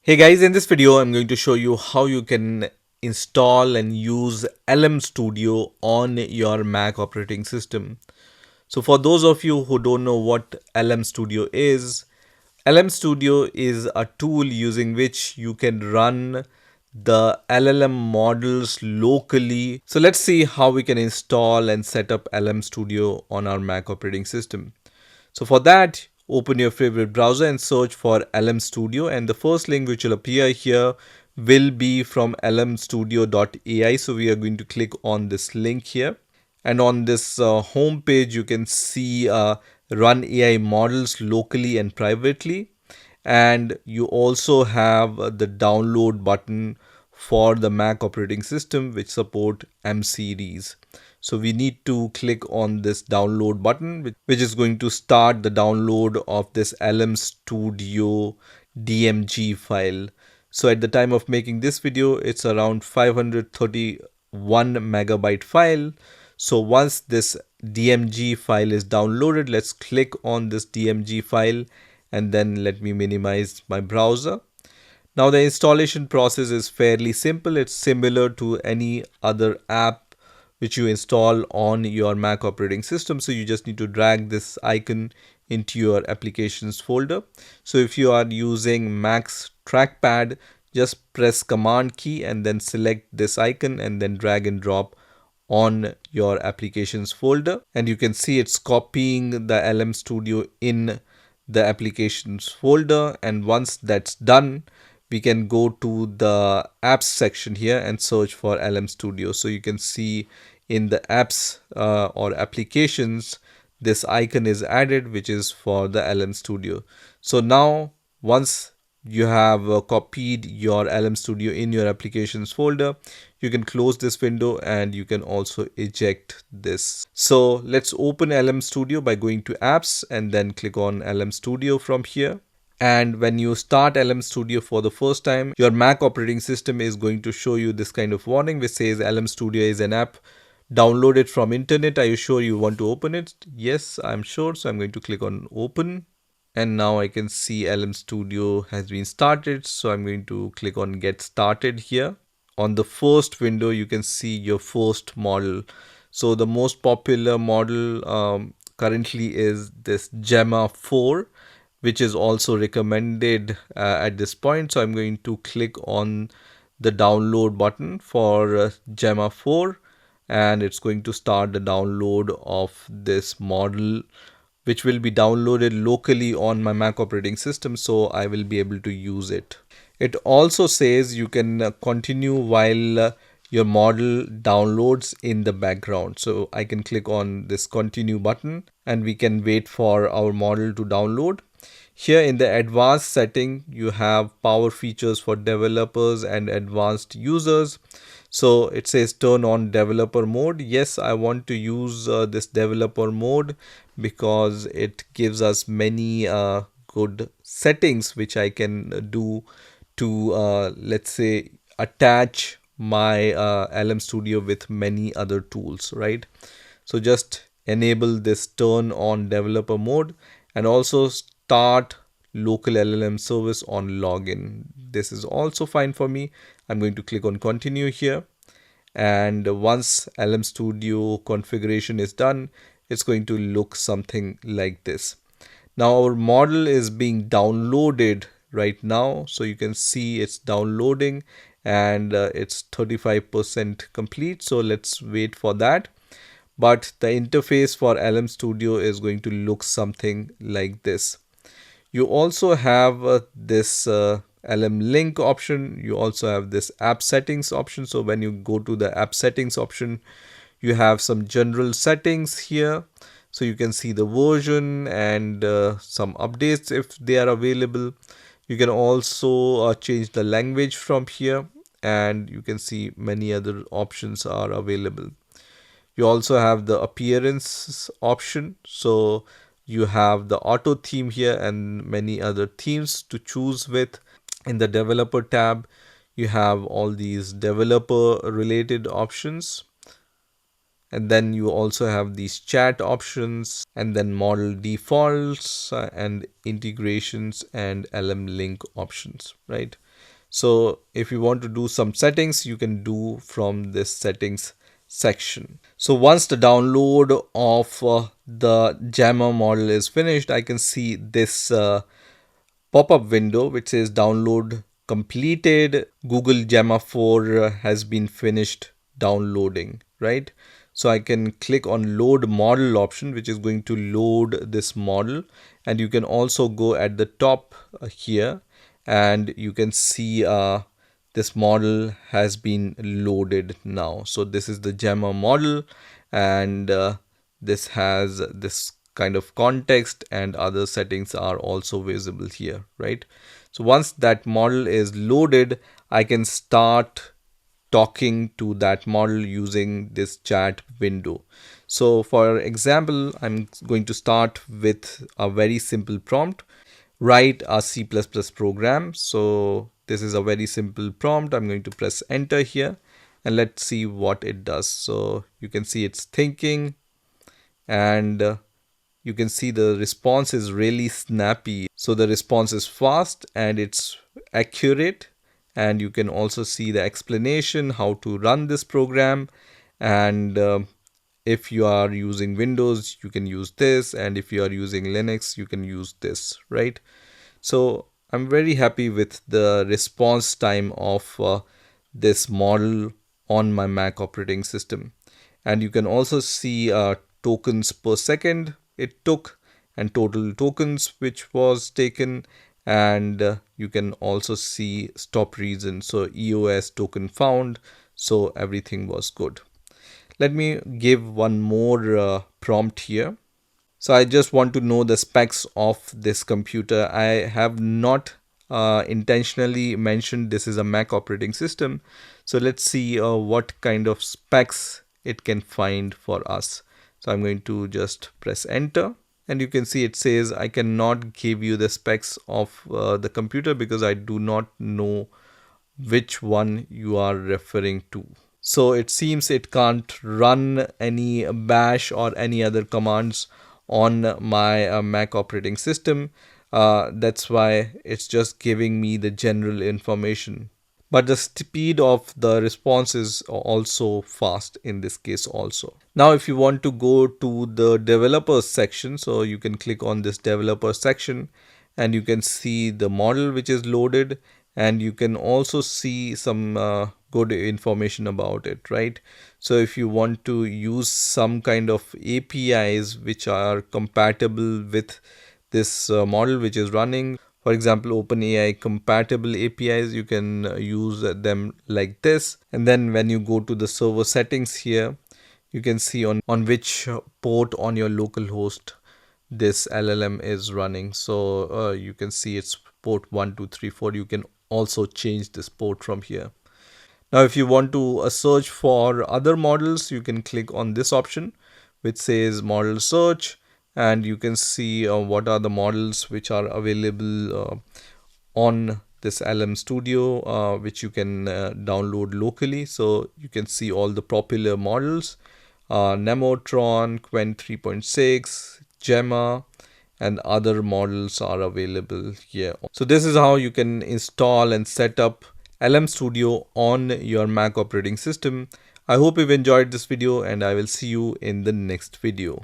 Hey guys, in this video I'm going to show you how you can install and use LM Studio on your Mac operating system. So for those of you who don't know what LM Studio is, LM Studio is a tool using which you can run the LLM models locally. So let's see how we can install and set up LM Studio on our Mac operating system. So for that, open your favorite browser and search for LM Studio, and the first link which will appear here will be from lmstudio.ai. So we are going to click on this link here, and on this home page you can see run AI models locally and privately, and you also have the download button for the Mac operating system which support M series. So we need to click on this download button, which is going to start the download of this LM Studio DMG file. So at the time of making this video, it's around 531 megabyte file. So once this DMG file is downloaded, let's click on this DMG file, and then let me minimize my browser. Now the installation process is fairly simple. It's similar to any other app which you install on your Mac operating system. So you just need to drag this icon into your applications folder. So if you are using Mac's trackpad, just press Command key and then select this icon and then drag and drop on your applications folder, and you can see it's copying the LM Studio in the applications folder. And once that's done, we can go to the apps section here and search for LM Studio. So you can see in the apps or applications, this icon is added, which is for the LM Studio. So now once you have copied your LM Studio in your applications folder, you can close this window and you can also eject this. So let's open LM Studio by going to apps and then click on LM Studio from here. And when you start LM Studio for the first time, your Mac operating system is going to show you this kind of warning which says LM Studio is an app downloaded from internet. Are you sure you want to open it? Yes, I'm sure. So I'm going to click on open. And now I can see LM Studio has been started. So I'm going to click on get started here. On the first window, you can see your first model. So the most popular model currently is this Gemma 4, which is also recommended at this point. So I'm going to click on the download button for Gemma 4, and it's going to start the download of this model, which will be downloaded locally on my Mac operating system, so I will be able to use it. It also says you can continue while your model downloads in the background. So I can click on this continue button and we can wait for our model to download. Here in the advanced setting, you have power features for developers and advanced users. So it says turn on developer mode. Yes, I want to use this developer mode because it gives us many good settings which I can do to let's say attach my LM Studio with many other tools, right? So just enable this turn on developer mode and also start local LLM service on login. This is also fine for me. I'm going to click on continue here. And once LM Studio configuration is done, it's going to look something like this. Now our model is being downloaded right now. So you can see it's downloading and it's 35% complete. So let's wait for that. But the interface for LM Studio is going to look something like this. You also have this LM link option. You also have this app settings option. So when you go to the app settings option, you have some general settings here. So you can see the version and some updates if they are available. You can also change the language from here, and you can see many other options are available. You also have the appearance option. So you have the auto theme here and many other themes to choose with. In the developer tab, you have all these developer related options. And then you also have these chat options, and then model defaults, and integrations and LM link options, right? So if you want to do some settings, you can do from this settings section. So once the download of the Jammer model is finished, I can see this pop-up window which says download completed. Google Gemma 4 has been finished downloading, right? So I can click on load model option, which is going to load this model. And you can also go at the top here, and you can see this model has been loaded now. So this is the Gemma model, and this has this kind of context, and other settings are also visible here, right? So once that model is loaded, I can start talking to that model using this chat window. So for example, I'm going to start with a very simple prompt: write a C++ program. So this is a very simple prompt. I'm going to press enter here, and let's see what it does. So you can see it's thinking, and you can see the response is really snappy. So the response is fast and it's accurate. And you can also see the explanation how to run this program. And if you are using Windows, you can use this. And if you are using Linux, you can use this, right? So I'm very happy with the response time of this model on my Mac operating system. And you can also see tokens per second it took, and total tokens which was taken. And you can also see stop region, so EOS token found, so everything was good. Let me give one more prompt here. So I just want to know the specs of this computer. I have not intentionally mentioned this is a Mac operating system. So let's see what kind of specs it can find for us. So I'm going to just press enter, and you can see it says I cannot give you the specs of the computer because I do not know which one you are referring to. So it seems it can't run any bash or any other commands on my Mac operating system. That's why it's just giving me the general information. But the speed of the response is also fast in this case also. Now if you want to go to the developers section, so you can click on this developer section, and you can see the model which is loaded, and you can also see some good information about it, right? So if you want to use some kind of APIs which are compatible with this model which is running, for example OpenAI compatible APIs, you can use them like this. And then when you go to the server settings here, you can see on which port on your local host this LLM is running. So you can see it's port 1234. You can also change this port from here. Now if you want to search for other models, you can click on this option which says model search, and you can see what are the models which are available on this LM Studio, which you can download locally. So you can see all the popular models: Nemotron, Qwen 3.6, Gemma, and other models are available here. So this is how you can install and set up LM Studio on your Mac operating system. I hope you've enjoyed this video, and I will see you in the next video.